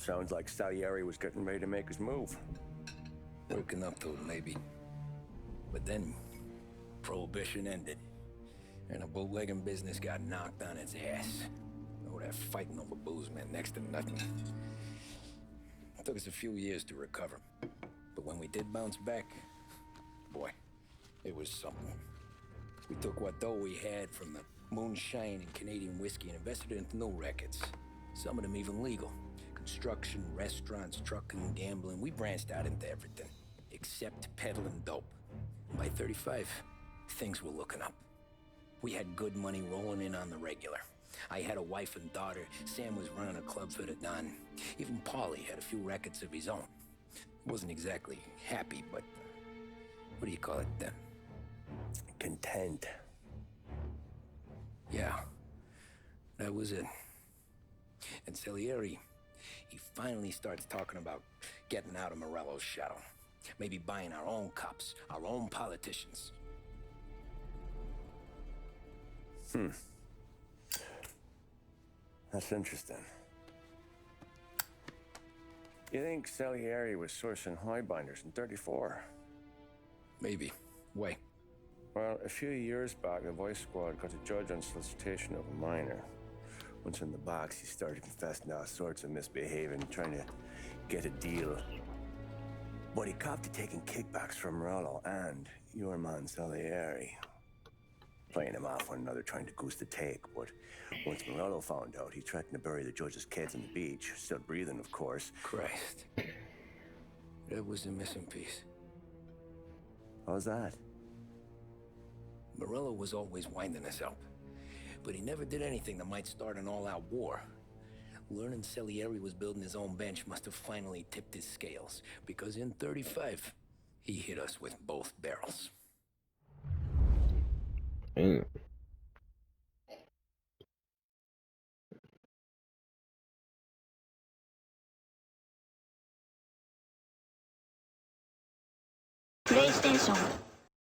Sounds like Salieri was getting ready to make his move. Working up to it, maybe. But then, Prohibition ended, and the bootlegging business got knocked on its ass. Oh, that fighting over booze meant next to nothing. It took us a few years to recover. But when we did bounce back, boy, it was something. We took what dough we had from the moonshine and Canadian whiskey and invested it into new records. Some of them even legal. Construction, restaurants, trucking, gambling. We branched out into everything, except peddling dope. And by 35, things were looking up. We had good money rolling in on the regular. I had a wife and daughter. Sam was running a club for the Don. Even Paulie had a few records of his own. Wasn't exactly happy, but what do you call it then? Content. Yeah, that was it. And Salieri, he finally starts talking about getting out of Morello's shadow. Maybe buying our own cops, our own politicians. That's interesting. You think Salieri was sourcing highbinders in 34? Maybe. Why? Well, a few years back, the Vice Squad got a judge on solicitation of a minor. Once in the box, he started confessing all sorts of misbehaving, trying to get a deal. But he copped to taking kickbacks from Morello and your man Salieri. Playing him off one another, trying to goose the take. But once Morello found out, he threatened to bury the judge's kids on the beach. Still breathing, of course. Christ. That was the missing piece. How's that? Morello was always winding us up, but he never did anything that might start an all-out war. Learning Salieri was building his own bench must have finally tipped his scales, because in 35, he hit us with both barrels. PlayStation